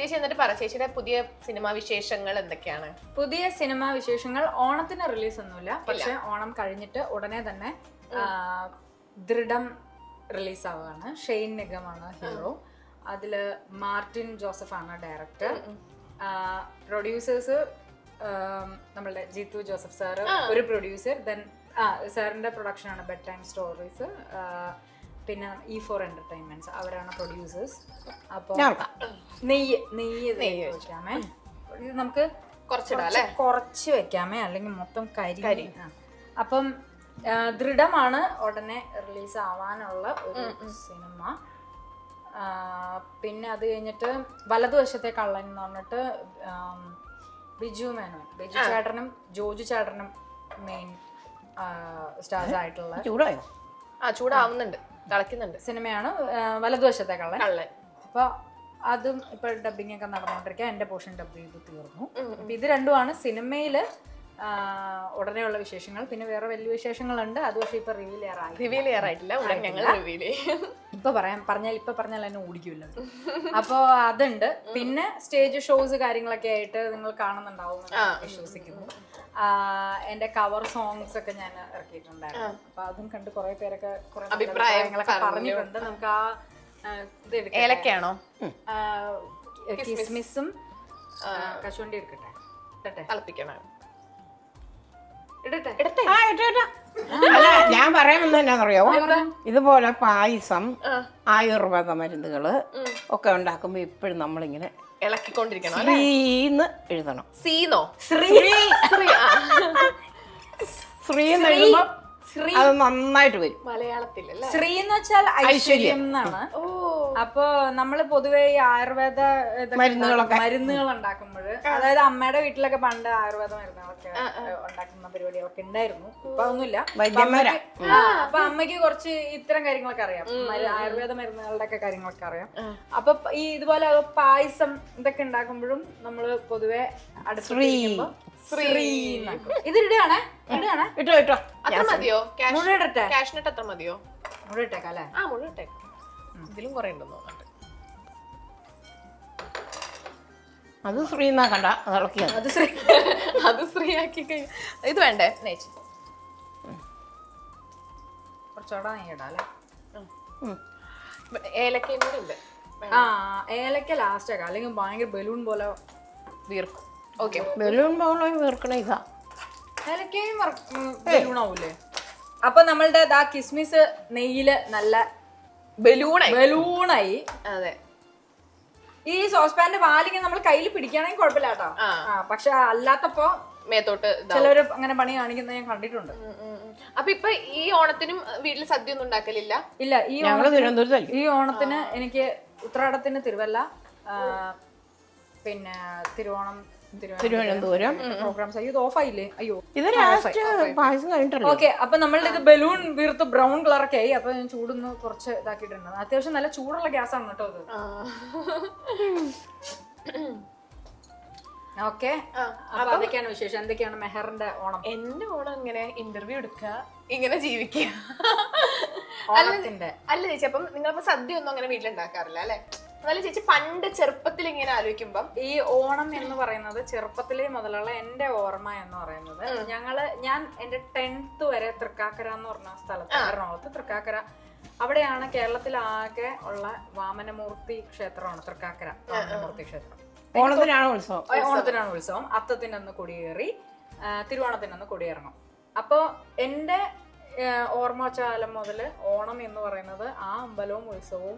ചേച്ചി എന്നിട്ട് പറ ചേച്ചിയുടെ പുതിയ സിനിമാ വിശേഷങ്ങൾ എന്തൊക്കെയാണ്? പുതിയ സിനിമാ വിശേഷങ്ങൾ ഓണത്തിന് റിലീസ് ഒന്നുമില്ല, പക്ഷെ ഓണം കഴിഞ്ഞിട്ട് ഉടനെ തന്നെ ദൃഢം റിലീസ് ആവുകയാണ്. ഷെയ്ൻ നിഗമാണ് ഹീറോ. അതില് മാർട്ടിൻ ജോസഫ് ആണ് ഡയറക്ടർ. പ്രൊഡ്യൂസേഴ്സ് നമ്മളുടെ ജീത്തു ജോസഫ് സാറ് ഒരു പ്രൊഡ്യൂസർ. ദെൻ സാറിന്റെ പ്രൊഡക്ഷൻ ആണ് ബെഡ് ടൈം സ്റ്റോറീസ്. പിന്നെ E4 എന്റർടൈൻമെന്റ്സ് അവരാണ് പ്രൊഡ്യൂസേഴ്സ്. അപ്പോൾ നെയ്യ് വെക്കാമേ, നമുക്ക് കുറച്ച് വെക്കാമേ, അല്ലെങ്കിൽ മൊത്തം കരി. അപ്പം ദൃഢമാണ് ഉടനെ റിലീസ് ആവാനുള്ള ഒരു സിനിമ. പിന്നെ അത് കഴിഞ്ഞിട്ട് വലതുവശത്തെ കള്ളൻ എന്ന് പറഞ്ഞിട്ട് ബിജു ചേട്ടനും ജോജു ചേട്ടനും മെയിൻ സ്റ്റാർസ് ആയിട്ടുള്ള ചൂടാവുന്നുണ്ട്, കളിക്കുന്നുണ്ട് സിനിമയാണ് വലതുവശത്തെ കള്ളൻ. അപ്പൊ അതും ഇപ്പൊ ഡബിങ് ഒക്കെ നടന്നുകൊണ്ടിരിക്കുക. എന്റെ പോർഷൻ ഡബ് ചെയ്ത് തീർന്നു. അപ്പൊ ഇത് രണ്ടുമാണ് സിനിമയില് ഉടനെയുള്ള വിശേഷങ്ങൾ. പിന്നെ വേറെ വലിയ വിശേഷങ്ങളുണ്ട്, അത് പക്ഷെ ഇപ്പൊ റിവീൽ ചെയ്യാറായിട്ടില്ല. ഇപ്പൊ പറഞ്ഞാൽ എന്നെ ഓടിക്കുമല്ലോ. അപ്പൊ അതുണ്ട്. പിന്നെ സ്റ്റേജ് ഷോസ് കാര്യങ്ങളൊക്കെ ആയിട്ട് നിങ്ങൾ കാണുന്നുണ്ടാവും വിശ്വസിക്കുന്നു. എന്റെ കവർ സോങ്സ് ഒക്കെ ഞാൻ ഇറക്കിയിട്ടുണ്ടായിരുന്നു. അപ്പൊ അതും കണ്ട് കുറെ പേരൊക്കെ കുറെ അഭിപ്രായങ്ങളൊക്കെ പറഞ്ഞിട്ടുണ്ട്. നമുക്ക് ആ ഏലക്കാണോ കിസ്മിസും കശുവണ്ടി എടുക്കട്ടെ, കളിപ്പിക്കണം. അല്ല, ഞാൻ പറയാമെന്ന് എന്നാന്നറിയാമോ, ഇതുപോലെ പായസം ആയുർവേദ മരുന്നുകള് ഒക്കെ ഉണ്ടാക്കുമ്പോ ഇപ്പോഴും നമ്മളിങ്ങനെ ഇളക്കിക്കൊണ്ടിരിക്കണം. ശ്രീന്ന് എഴുതണം. സീന്നോ? ശ്രീന്ന് എഴുതുമ്പോ അത് നന്നായിട്ട് വരും. മലയാളത്തിലല്ലേ? ശ്രീ എന്ന് വെച്ചാൽ ഐശ്വര്യം എന്നാണ്. അപ്പൊ നമ്മള് പൊതുവെ ഈ ആയുർവേദ മരുന്നുകൾ ഉണ്ടാക്കുമ്പോൾ, അതായത് അമ്മയുടെ വീട്ടിലൊക്കെ പണ്ട് ആയുർവേദ മരുന്നുകളൊക്കെ ഉണ്ടാക്കുന്ന പരിപാടികളൊക്കെ ഉണ്ടായിരുന്നു. ഇപ്പൊ ഒന്നുമില്ല. അപ്പൊ അമ്മയ്ക്ക് കുറച്ച് ഇത്തരം കാര്യങ്ങളൊക്കെ അറിയാം, ആയുർവേദ മരുന്നുകളുടെ ഒക്കെ കാര്യങ്ങളൊക്കെ അറിയാം. അപ്പൊ ഈ ഇതുപോലെ പായസം ഇതൊക്കെ ഉണ്ടാക്കുമ്പോഴും നമ്മള് പൊതുവെ അടുത്ത് ഇത് ഇടുകയാണേ. അത്ര മതിയോ? മുഴുവട്ടെ, കാഷ്നട്ട് അത്ര മതിയോ? മുഴുവട്ടേക്കാം അല്ലെ? മുഴുവട്ടേക്കാം. ഇതിലും കുറെ ഉണ്ടെന്ന് തോന്നുന്നുണ്ട്. അത് ശ്രീന്നാ കണ്ട അത് ശ്രീയാക്കി കഴിഞ്ഞു. ഇത് വേണ്ടേ നേച്ചി? കുറച്ചോടെ ഇടാം അല്ലെ? ഏലക്കയും കൂടെ ഉണ്ട്. ഏലക്ക ലാസ്റ്റ് ആക്കാം, അല്ലെങ്കിൽ ഭയങ്കര ബലൂൺ പോലെ വീർക്കും. ഓക്കെ, ബലൂൺ പോലെ വീർക്കണ ഇതാ. ഏലക്കയും ബലൂണാവൂലേ? അപ്പൊ നമ്മളുടെ കിസ്മിസ് നെയ്യില് നല്ല ബലൂണായി. അതെ. ഈ സോസ് പാന്റെ വാലിങ്ങനെ നമ്മൾ കയ്യിൽ പിടിക്കുകയാണെങ്കിൽ കുഴപ്പമില്ല കേട്ടോ. പക്ഷെ അല്ലാത്തപ്പോ മേത്തോട്ട് ചിലവര് അങ്ങനെ പണി കാണിക്കുന്നത് ഞാൻ കണ്ടിട്ടുണ്ട്. അപ്പൊ ഇപ്പൊ ഈ ഓണത്തിനും വീട്ടിൽ സദ്യ ഒന്നും ഉണ്ടാക്കലില്ല? ഇല്ല, ഈ ഓണത്തിന് എനിക്ക് ഉത്രാടത്തിന് തിരുവല്ല, പിന്നെ തിരുവനന്തപുരം പ്രോഗ്രാംസ്. ഇത് ഓഫായില്ലേ? അയ്യോ, ഓക്കെ. അപ്പൊ നമ്മളുടെ ഇത് ബലൂൺ വീർത്ത് ബ്രൗൺ കളറൊക്കെ ആയി. അപ്പൊ ഞാൻ ചൂടൊന്ന് കുറച്ച് ഇതാക്കിയിട്ടുണ്ട്. അത്യാവശ്യം നല്ല ചൂടുള്ള ഗ്യാസ് ആണ് കേട്ടോ ഇത്. ഓക്കെ, അപ്പൊ അതൊക്കെയാണ് വിശേഷം. എന്തൊക്കെയാണ് മെഹറിന്റെ ഓണം? എന്റെ ഓണം ഇങ്ങനെ ഇന്റർവ്യൂ എടുക്കുക, ഇങ്ങനെ ജീവിക്കുക. അല്ല ചേച്ചി, അപ്പം നിങ്ങളിപ്പോ സദ്യ ഒന്നും അങ്ങനെ വീട്ടിലുണ്ടാക്കാറില്ല അല്ലെ? എന്നാലും ചേച്ചി പണ്ട് ചെറുപ്പത്തിൽ ഇങ്ങനെ ആലോചിക്കുമ്പം ഈ ഓണം എന്ന് പറയുന്നത് ചെറുപ്പത്തിലേ മുതലുള്ള എന്റെ ഓർമ്മ എന്ന് പറയുന്നത്, ഞാൻ എന്റെ 10th വരെ തൃക്കാക്കര എന്ന് പറഞ്ഞ സ്ഥലത്ത്, എറണാകുളത്ത് തൃക്കാക്കര, അവിടെയാണ് കേരളത്തിലാകെ ഉള്ള വാമനമൂർത്തി ക്ഷേത്രമാണ് തൃക്കാക്കര വാമനമൂർത്തി ക്ഷേത്രം. ഓണത്തിനാണ് ഉത്സവം. അത്തത്തിനന്ന് കൊടിയേറി, തിരുവോണത്തിനന്ന് കൊടിയേറണം. അപ്പൊ എന്റെ ഓർമ്മക്കാലം മുതല് ഓണം എന്ന് പറയുന്നത് ആ അമ്പലവും ഉത്സവവും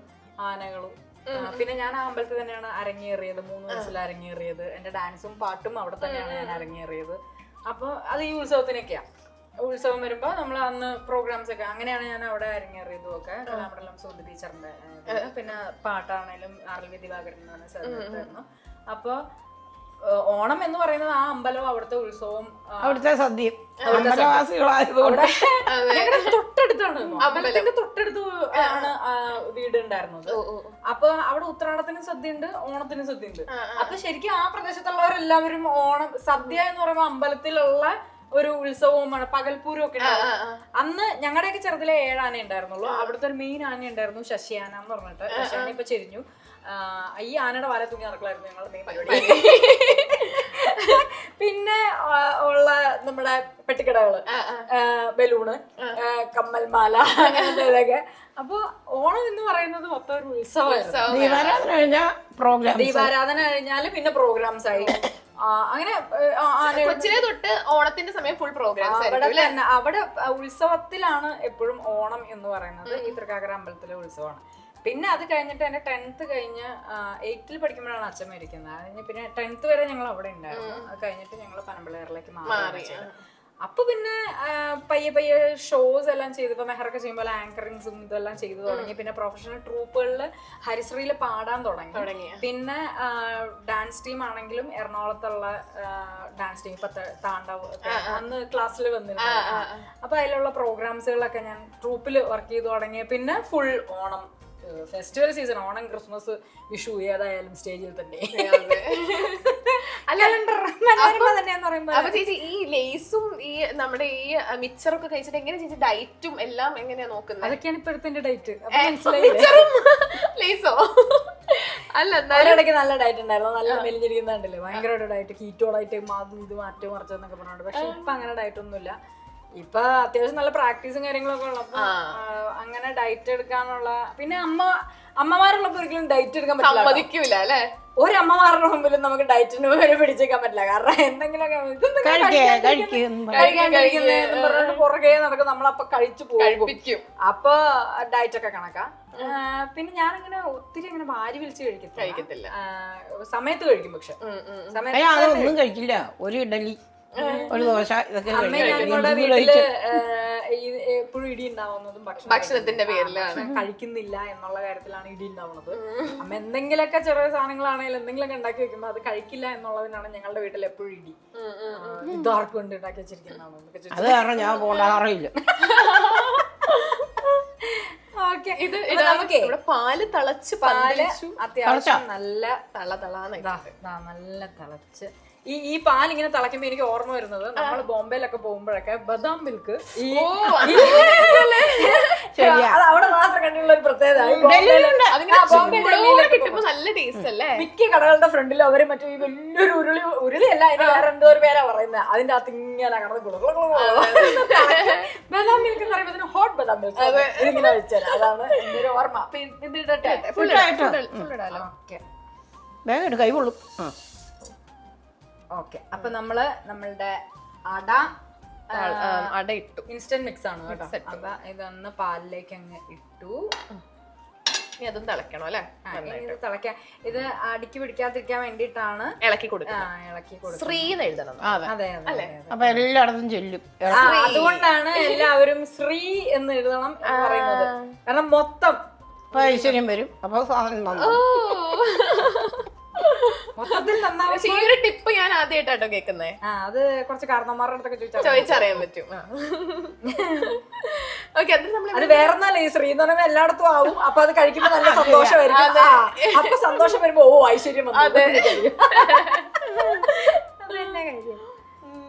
ആനകളും. പിന്നെ ഞാൻ ആ അമ്പലത്തിൽ തന്നെയാണ് അരങ്ങേറിയത്, 3 വയസ്സിൽ അരങ്ങേറിയത്. എന്റെ ഡാൻസും പാട്ടും അവിടെ തന്നെയാണ് ഞാൻ അരങ്ങേറിയത്. അപ്പൊ അത് ഈ ഉത്സവത്തിനൊക്കെയാ. ഉത്സവം വരുമ്പോ നമ്മൾ അന്ന് പ്രോഗ്രാംസ് ഒക്കെ അങ്ങനെയാണ് ഞാൻ അവിടെ അരങ്ങേറിയതും ഒക്കെ. കലാമണ്ഡലം സുധി ടീച്ചറിന്റെ, പിന്നെ പാട്ടാണേലും ആർവി ദിവാകരൻ എന്ന് പറഞ്ഞ സ്ഥലത്തായിരുന്നു. അപ്പൊ ഓണം എന്ന് പറയുന്നത് ആ അമ്പലവും അവിടുത്തെ ഉത്സവവും അവിടുത്തെ സദ്യയും തൊട്ടടുത്താണ്. അമ്പലത്തിന്റെ തൊട്ടടുത്ത് ആണ് വീട് ഉണ്ടായിരുന്നത്. അപ്പൊ അവിടെ ഉത്രാടത്തിന് സദ്യ ഉണ്ട്, ഓണത്തിന് സദ്യ ഉണ്ട്. അപ്പൊ ശരിക്കും ആ പ്രദേശത്തുള്ളവരെല്ലാവരും ഓണം സദ്യ എന്ന് പറയുമ്പോ അമ്പലത്തിലുള്ള ഒരു ഉത്സവവുമാണ്, പകൽപ്പൂരം ഒക്കെ ഉണ്ടാവും. അന്ന് ഞങ്ങളുടെയൊക്കെ ചെറുതിലെ 7 ആന ഉണ്ടായിരുന്നുള്ളൂ. അവിടുത്തെ ഒരു മെയിൻ ആന ഉണ്ടായിരുന്നു, ശശിയാന എന്ന് പറഞ്ഞിട്ട്. ശശിയാന ഇപ്പൊ ചെരിഞ്ഞു. ഈ ആനയുടെ വാല തൂങ്ങി നടക്കലായിരുന്നു ഞങ്ങളുടെ മെയിൻ പരിപാടി. പിന്നെ ഉള്ള നമ്മുടെ പെട്ടിക്കടകള്, ബലൂണ്, കമ്മൽമാല, അങ്ങനത്തെ ഇതൊക്കെ. അപ്പൊ ഓണം എന്ന് പറയുന്നത് മൊത്തം ഒരു ഉത്സവമായിരുന്നു. ദീപാരാധന കഴിഞ്ഞാൽ പ്രോഗ്രാം, ദീപാരാധന കഴിഞ്ഞാല് പിന്നെ പ്രോഗ്രാംസ് ആയി. അങ്ങനെ കൊച്ചിലെ തൊട്ട് ഓണത്തിന്റെ സമയം ഫുൾ പ്രോഗ്രാംസ്. അവിടെ ഉത്സവത്തിലാണ് എപ്പോഴും ഓണം എന്ന് പറയുന്നത്. ഈ തൃക്കാക്കര അമ്പലത്തിലെ ഉത്സവമാണ്. പിന്നെ അത് കഴിഞ്ഞിട്ട് എന്റെ 10th കഴിഞ്ഞ് 8th പഠിക്കുമ്പോഴാണ് അച്ഛൻ മരിക്കുന്നത്. പിന്നെ 10th വരെ ഞങ്ങൾ അവിടെ ഉണ്ടായിരുന്നു. അത് കഴിഞ്ഞിട്ട് ഞങ്ങൾ പനമ്പിളേറിലേക്ക് മാറി. അപ്പൊ പിന്നെ പയ്യെ പയ്യെ ഷോസ് എല്ലാം ചെയ്തു. ഇപ്പൊ മെഹറൊക്കെ ചെയ്യുമ്പോൾ ആങ്കറിങ്സും ഇതെല്ലാം ചെയ്തു തുടങ്ങി. പിന്നെ പ്രൊഫഷണൽ ട്രൂപ്പുകളിൽ ഹരിശ്രീയിൽ പാടാൻ തുടങ്ങി. പിന്നെ ഡാൻസ് ടീം ആണെങ്കിലും എറണാകുളത്തുള്ള ഡാൻസ് ടീം, ഇപ്പൊ താണ്ഡവ് അന്ന് ക്ലാസ്സിൽ വന്നിരുന്നു. അപ്പൊ അതിലുള്ള പ്രോഗ്രാംസുകളൊക്കെ ഞാൻ ട്രൂപ്പിൽ വർക്ക് ചെയ്തു തുടങ്ങി. പിന്നെ full Onam festival season, Onam, Christmas, Vishu ഏതായാലും സ്റ്റേജിൽ തന്നെ. അപ്പൊ ചേച്ചി ഈ ലേസും ഈ നമ്മുടെ ഈ മിച്ചറൊക്കെ കഴിച്ചിട്ട് എങ്ങനെ ചേച്ചി ഡയറ്റും എല്ലാം എങ്ങനെയാ നോക്കുന്നത്? അതൊക്കെയാണ് ഇപ്പോഴത്തെ ഡയറ്റ്. ലേസോ അല്ല, ഇടയ്ക്ക് നല്ല ഡയറ്റ് ഉണ്ടായിരുന്നു. നല്ല മെലിഞ്ഞിരിക്കുന്നുണ്ടല്ലേ, ഭയങ്കരമായിട്ട് ഡയറ്റ്, കീറ്റോ ഡയറ്റ്, ഇത് മാറ്റം മറിച്ചെന്നൊക്കെ പറഞ്ഞിട്ട്. പക്ഷെ ഇപ്പൊ അങ്ങനെ ഡയറ്റ് ഒന്നുമില്ല. ഇപ്പൊ അത്യാവശ്യം നല്ല പ്രാക്ടീസും കാര്യങ്ങളൊക്കെ ഉള്ളപ്പോ അങ്ങനെ ഡയറ്റ് എടുക്കാനുള്ള. പിന്നെ അമ്മമാരുള്ളപ്പോ ഒരിക്കലും ഡയറ്റ് എടുക്കാൻ പറ്റില്ല അല്ലെ. ഒരമ്മമാരുടെ മുമ്പിലും നമുക്ക് ഡയറ്റിന് വരെ പിടിച്ചേക്കാൻ പറ്റില്ല. കാരണം എന്തെങ്കിലുമൊക്കെ പറഞ്ഞിട്ട് പുറകെ നടക്കും, നമ്മളപ്പൊ കഴിച്ചു പോകും. അപ്പൊ ഡയറ്റ് ഒക്കെ കണക്കാ. പിന്നെ ഞാനിങ്ങനെ ഒത്തിരി അങ്ങനെ വാരി വിളിച്ച് കഴിക്കത്തില്ല. സമയത്ത് കഴിക്കും. പക്ഷെ ഒന്നും കഴിക്കില്ല. ഒരു ഇഡലി, ഒരു ദോശ, ഇതൊക്കെ എപ്പോഴും ഇടി ഉണ്ടാവുന്നതും ഭക്ഷണത്തിന്റെ പേരിലാണ്. കഴിക്കുന്നില്ല എന്നുള്ള കാര്യത്തിലാണ് ഇടി ഉണ്ടാവുന്നത്. അമ്മ എന്തെങ്കിലുമൊക്കെ ചെറിയ സാധനങ്ങളാണെങ്കിലും എന്തെങ്കിലുമൊക്കെ ഉണ്ടാക്കി വെക്കുമ്പോൾ അത് കഴിക്കില്ല എന്നുള്ളതിനാണ് ഞങ്ങളുടെ വീട്ടിൽ എപ്പോഴും ഇടി. ഇതാർക്കും ഉണ്ട് ഉണ്ടാക്കി വെച്ചിരിക്കുന്നതാണോ എന്നൊക്കെ. അത് കാരണം ഞാൻ പോകാറില്ല. നമുക്ക് പാല് തിളച്ച്, അത്യാവശ്യം നല്ല നല്ല തിളച്ച് ഈ പാൽ ഇങ്ങനെ തിളയ്ക്കുമ്പോ എനിക്ക് ഓർമ്മ വരുന്നത് നമ്മൾ ബോംബെയിലൊക്കെ പോകുമ്പോഴൊക്കെ ബദാം മിൽക്ക് അവിടെ മാത്രം കണ്ടുള്ള ഒരു പ്രത്യേകത. മിക്ക കടകളുടെ ഫ്രണ്ടിൽ അവര് മറ്റേ ഈ വലിയൊരു ഉരുളിയല്ല, അതിന് വേറെ എന്തോ ഒരു പേരാ പറയുന്നത്. അതിന്റെ അകത്ത് ഇങ്ങനെ കടന്ന് ബദാം മിൽക്ക് എന്ന് പറയുമ്പോൾ ഹോട്ട് ബദാം മിൽക്ക് ഇങ്ങനെ വെച്ചാൽ അതാണ് എന്റെ ഒരു ഓർമ്മ. വേഗം കൈ കൊള്ളും. ഓക്കെ, അപ്പൊ നമ്മളുടെ അട ഇട്ടു. ഇൻസ്റ്റന്റ് മിക്സ് ആണ് കേട്ടോ. അപ്പൊ ഇതൊന്ന് പാലിലേക്ക് അങ്ങ് ഇട്ടു. അതും തിളക്കണം അല്ലെ. ഇത് തിളക്കാൻ, ഇത് അടിക്ക് പിടിക്കാതിരിക്കാൻ വേണ്ടിട്ടാണ് ഇളക്കി കൊടുക്കുക. ശ്രീ എഴുതണം. അതെ അതെ. അപ്പൊ എല്ലായിടത്തും ചെല്ലും. അതുകൊണ്ടാണ് എല്ലാവരും ശ്രീ എന്ന് എഴുതണം എന്ന് പറയുന്നത്. കാരണം മൊത്തം ഐശ്വര്യം വരും. അപ്പൊ സാധനം മൊത്തത്തിൽ ഈ ഒരു ടിപ്പ് ഞാൻ ആദ്യമായിട്ടോ കേൾക്കുന്നേ. അത് കുറച്ച് കാരണന്മാരുടെ അടുത്തൊക്കെ ചോദിച്ചറിയാൻ പറ്റും. അത് വേറെന്നല്ല, ഈ ശ്രീ എന്ന് പറയുമ്പോ എല്ലായിടത്തും ആവും. അപ്പൊ അത് കഴിക്കുമ്പോ നല്ല സന്തോഷമായിരിക്കും. അപ്പൊ സന്തോഷം വരുമ്പോ ഐശ്വര്യം വന്നു.